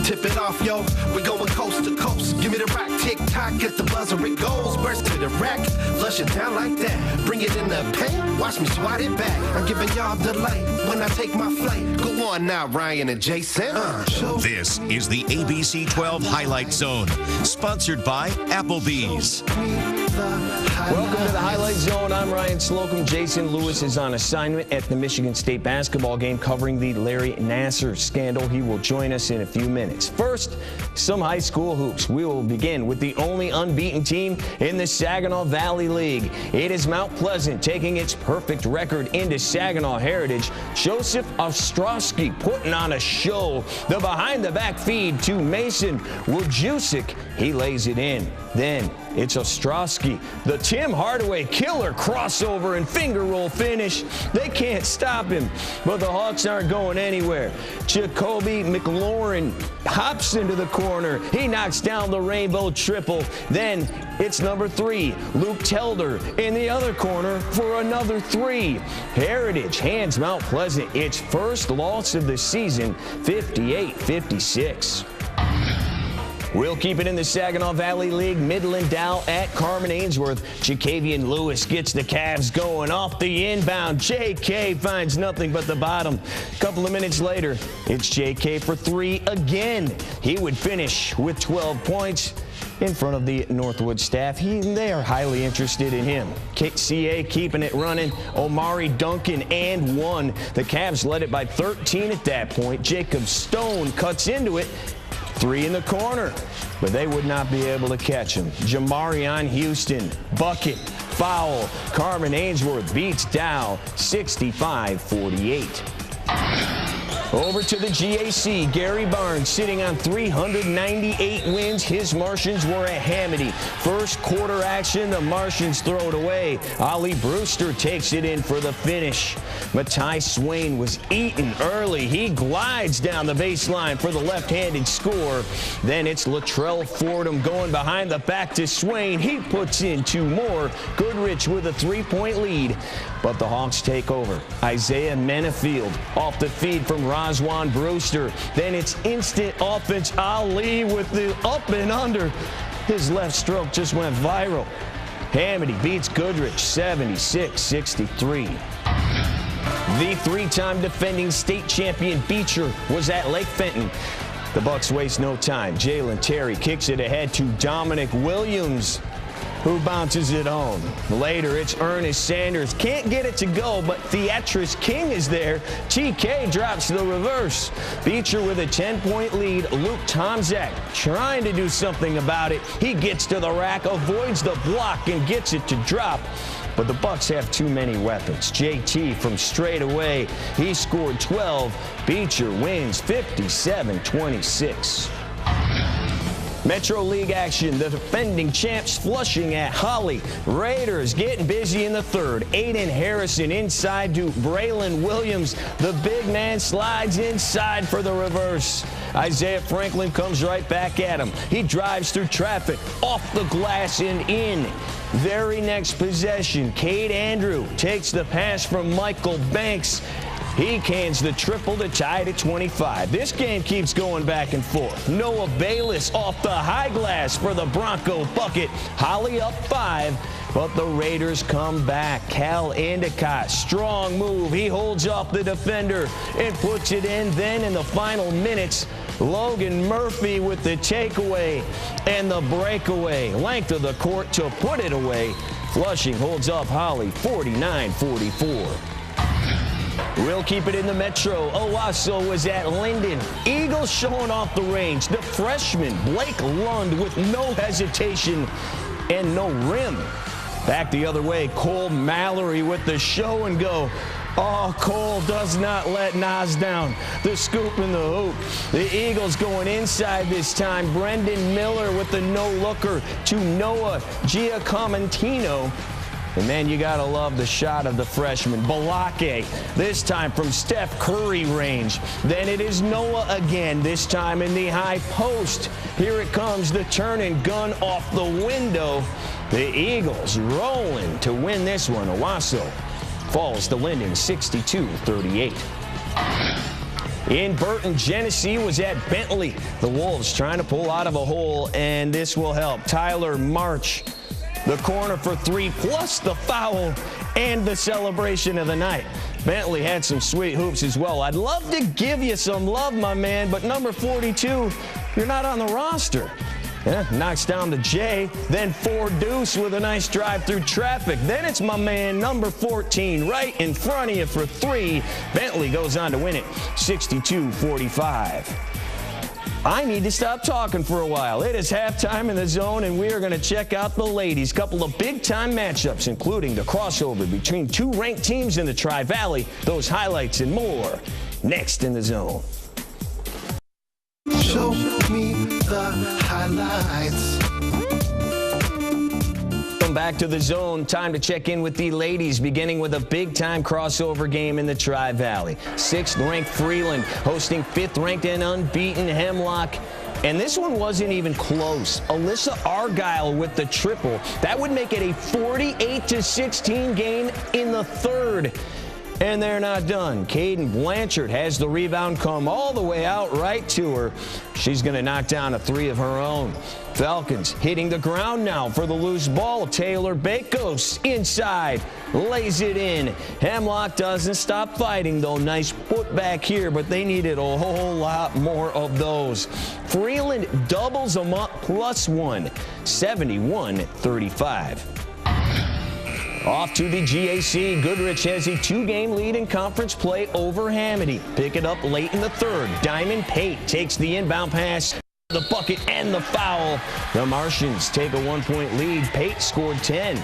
Tip it off, yo. We're going coast to coast. Give me the rock, tick tock, get the buzzer, it goes. Burst to the rack, flush it down like that. Bring it in the paint, watch me swat it back. I'm giving y'all delight when I take my flight. Go on now, Ryan and Jason. This is the ABC 12 Highlight Zone, sponsored by Applebee's. Welcome to the Highlight Zone. I'm Ryan Slocum. Jason Lewis is on assignment at the Michigan State basketball game covering the Larry Nassar scandal. He will join us in a few minutes. First, some high school hoops. We will begin with the only unbeaten team in the Saginaw Valley League. It is Mount Pleasant taking its perfect record into Saginaw Heritage. Joseph Ostrowski putting on a show. The behind-the-back feed to Mason Wojciech. He lays it in. Then it's Ostrowski. The Tim Hardaway killer crossover and finger roll finish. They can't stop him, but the Hawks aren't going anywhere. Jacoby McLaurin hops into the corner. He knocks down the rainbow triple. Then it's number 3, Luke Telder in the other corner for another 3. Heritage hands Mount Pleasant its first loss of the season, 58-56. We'll keep it in the Saginaw Valley League. Midland Dow at Carman Ainsworth. Jacavian Lewis gets the Cavs going off the inbound. J.K. finds nothing but the bottom. A couple of minutes later, it's J.K. for 3 again. He would finish with 12 points in front of the Northwood staff. They are highly interested in him. CA keeping it running. Omari Duncan and 1. The Cavs led it by 13 at that point. Jacob Stone cuts into it. 3 in the corner, but they would not be able to catch him. Jamarion Houston, bucket, foul. Carman Ainsworth beats Dow 65-48. Over to the GAC, Gary Barnes sitting on 398 wins. His Martians were at Hamady. First quarter action, the Martians throw it away. Ollie Brewster takes it in for the finish. Matai Swain was eaten early. He glides down the baseline for the left-handed score. Then it's Latrell Fordham going behind the back to Swain. He puts in 2 more. Goodrich with a 3-point lead, but the Hawks take over. Isaiah Menefield off the feed from Roswan Brewster. Then it's instant offense. Ali with the up and under. His left stroke just went viral. Hamady beats Goodrich 76-63. The 3-time defending state champion Beecher was at Lake Fenton. The Bucks waste no time. Jalen Terry kicks it ahead to Dominic Williams, who bounces it home. Later, it's Ernest Sanders. Can't get it to go, but Theatris King is there. TK drops the reverse. Beecher with a 10-point lead. Luke Tomczak trying to do something about it. He gets to the rack, avoids the block, and gets it to drop. But the Bucks have too many weapons. JT from straight away. He scored 12. Beecher wins 57-26. Metro League action. The defending champs Flushing at Holly. Raiders getting busy in the third. Aiden Harrison inside to Braylon Williams. The big man slides inside for the reverse. Isaiah Franklin comes right back at him. He drives through traffic, off the glass and in. Very next possession, Cade Andrew takes the pass from Michael Banks. He cans the triple to tie it at 25. This game keeps going back and forth. Noah Bayless off the high glass for the Bronco bucket. Holly up 5, but the Raiders come back. Cal Endicott, strong move. He holds off the defender and puts it in. Then in the final minutes, Logan Murphy with the takeaway and the breakaway. Length of the court to put it away. Flushing holds off Holly 49-44. We'll keep it in the Metro. Owasso was at Linden. Eagles showing off the range. The freshman, Blake Lund, with no hesitation and no rim. Back the other way, Cole Mallory with the show and go. Oh, Cole does not let Nas down. The scoop in the hoop. The Eagles going inside this time. Brendan Miller with the no-looker to Noah Giacomontino. And then you got to love the shot of the freshman, Balake, this time from Steph Curry range. Then it is Noah again, this time in the high post. Here it comes, the turn and gun off the window. The Eagles rolling to win this one. Owasso falls to Linden 62-38. in Burton. Genesee was at Bentley. The Wolves trying to pull out of a hole, and this will help. Tyler March, the corner for 3, plus the foul and the celebration of the night. Bentley had some sweet hoops as well. I'd love to give you some love, my man, but number 42, you're not on the roster. Yeah, knocks down the J, then 4 deuce with a nice drive through traffic. Then it's my man, number 14, right in front of you for 3. Bentley goes on to win it, 62-45. I need to stop talking for a while. It is halftime in the Zone, and we are going to check out the ladies. Couple of big-time matchups, including the crossover between 2 ranked teams in the Tri-Valley. Those highlights and more next in the Zone. Show me the highlights. Welcome back to the Zone. Time to check in with the ladies, beginning with a big-time crossover game in the Tri-Valley. 6th-ranked Freeland hosting 5th-ranked and unbeaten Hemlock. And this one wasn't even close. Alyssa Argyle with the triple. That would make it a 48-16 game in the 3rd. And they're not done. Caden Blanchard has the rebound come all the way out right to her. She's going to knock down a 3 of her own. Falcons hitting the ground now for the loose ball. Taylor Bakos inside, lays it in. Hemlock doesn't stop fighting, though. Nice putback here, but they needed a whole lot more of those. Freeland doubles them up, +1, 71-35. Off to the GAC. Goodrich has a 2-game lead in conference play over Hamady. Pick it up late in the 3rd. Diamond Pate takes the inbound pass, the bucket, and the foul. The Martians take a 1-point lead. Pate scored 10.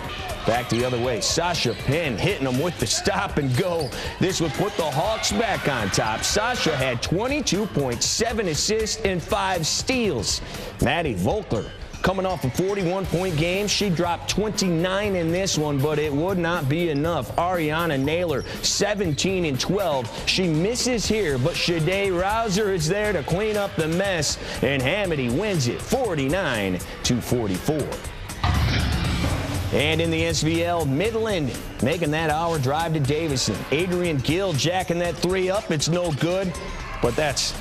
Back the other way. Sasha Penn hitting them with the stop and go. This would put the Hawks back on top. Sasha had 22 points, 7 assists, and 5 steals. Maddie Volkler coming off a 41-point game. She dropped 29 in this one, but it would not be enough. Ariana Naylor, 17 and 12. She misses here, but Shade Rouser is there to clean up the mess, and Hamady wins it 49-44. And in the SVL, Midland making that hour drive to Davison. Adrian Gill jacking that 3 up. It's no good, but that's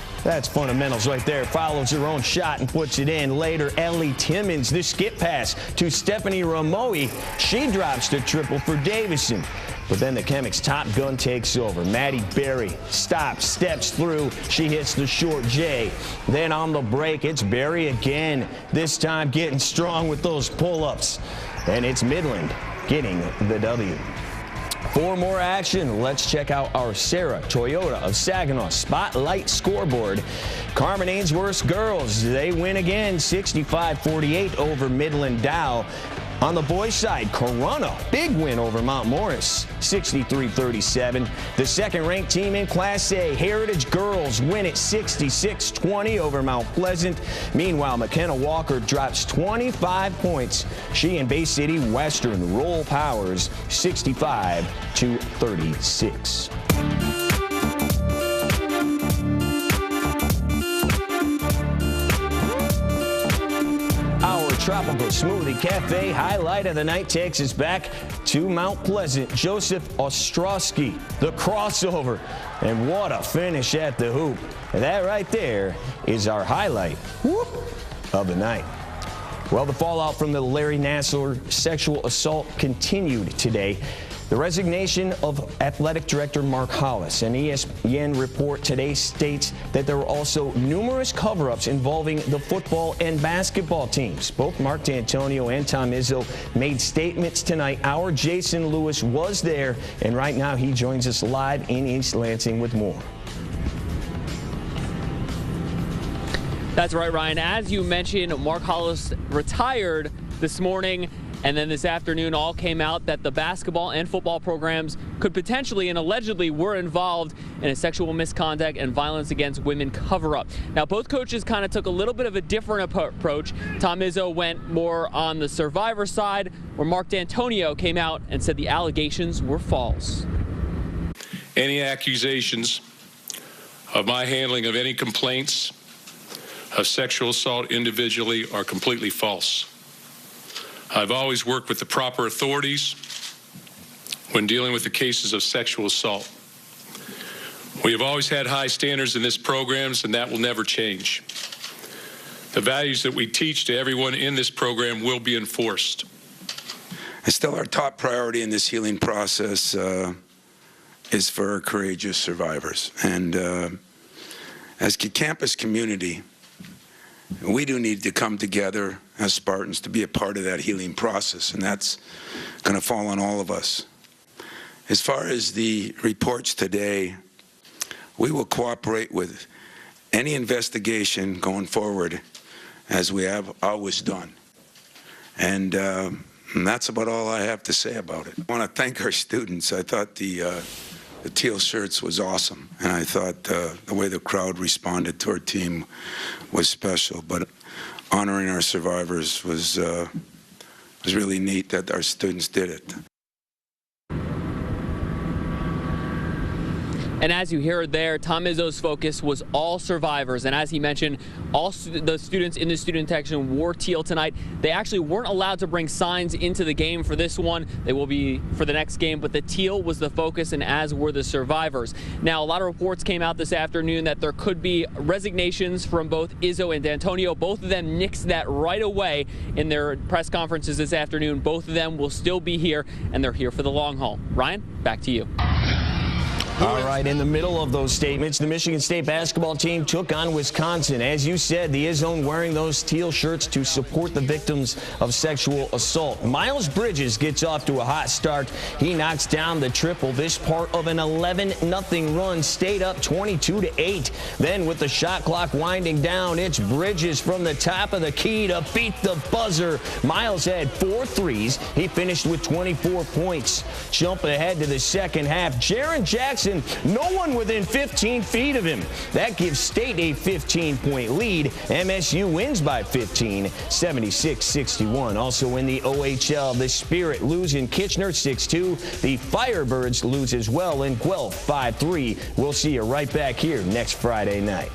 fundamentals right there. Follows her own shot and puts it in. Later, Ellie Timmons, the skip pass to Stephanie Ramoe. She drops the triple for Davison. But then the Chemics' top gun takes over. Maddie Berry stops, steps through. She hits the short J. Then on the break, it's Berry again. This time getting strong with those pull-ups. And it's Midland getting the W. For more action, let's check out our Sarah Toyota of Saginaw Spotlight scoreboard. Carmen Ainsworth's girls, they win again, 65-48 over Midland Dow. On the boys' side, Corunna, big win over Mount Morris, 63-37. The second-ranked team in Class A, Heritage Girls, win it 66-20 over Mount Pleasant. Meanwhile, McKenna Walker drops 25 points. She and Bay City Western roll Powers 65-36. Tropical Smoothie Cafe highlight of the night takes us back to Mount Pleasant. Joseph Ostrowski, the crossover, and what a finish at the hoop. And that right there is our highlight of the night. Well, the fallout from the Larry Nassar sexual assault continued today. The resignation of Athletic Director Mark Hollis. An ESPN report today states that there were also numerous cover-ups involving the football and basketball teams. Both Mark D'Antonio and Tom Izzo made statements tonight. Our Jason Lewis was there, and right now he joins us live in East Lansing with more. That's right, Ryan. As you mentioned, Mark Hollis retired this morning. And then this afternoon, all came out that the basketball and football programs could potentially and allegedly were involved in a sexual misconduct and violence against women cover-up. Now, both coaches kind of took a little bit of a different approach. Tom Izzo went more on the survivor side, where Mark D'Antonio came out and said the allegations were false. Any accusations of my handling of any complaints of sexual assault individually are completely false. I've always worked with the proper authorities when dealing with the cases of sexual assault. We have always had high standards in this program, and that will never change. The values that we teach to everyone in this program will be enforced. And still, our top priority in this healing process is for our courageous survivors. And as a campus community, we do need to come together as Spartans to be a part of that healing process, and that's going to fall on all of us. As far as the reports today, we will cooperate with any investigation going forward as we have always done. And that's about all I have to say about it. I want to thank our students. I thought the teal shirts was awesome, and I thought the way the crowd responded to our team was special. But honoring our survivors was really neat that our students did it. And as you heard there, Tom Izzo's focus was all survivors. And as he mentioned, all the students in the student section wore teal tonight. They actually weren't allowed to bring signs into the game for this one. They will be for the next game, but the teal was the focus, and as were the survivors. Now, a lot of reports came out this afternoon that there could be resignations from both Izzo and D'Antonio. Both of them nixed that right away in their press conferences this afternoon. Both of them will still be here, and they're here for the long haul. Ryan, back to you. All right, in the middle of those statements, the Michigan State basketball team took on Wisconsin. As you said, the Izzone wearing those teal shirts to support the victims of sexual assault. Miles Bridges gets off to a hot start. He knocks down the triple. This part of an 11-0 run, stayed up 22-8. Then with the shot clock winding down, it's Bridges from the top of the key to beat the buzzer. Miles had 4 threes. He finished with 24 points. Jump ahead to the second half. Jaren Jackson, no one within 15 feet of him. That gives State a 15-point lead. MSU wins by 15, 76-61. Also in the OHL, the Spirit lose in Kitchener 6-2. The Firebirds lose as well in Guelph 5-3. We'll see you right back here next Friday night.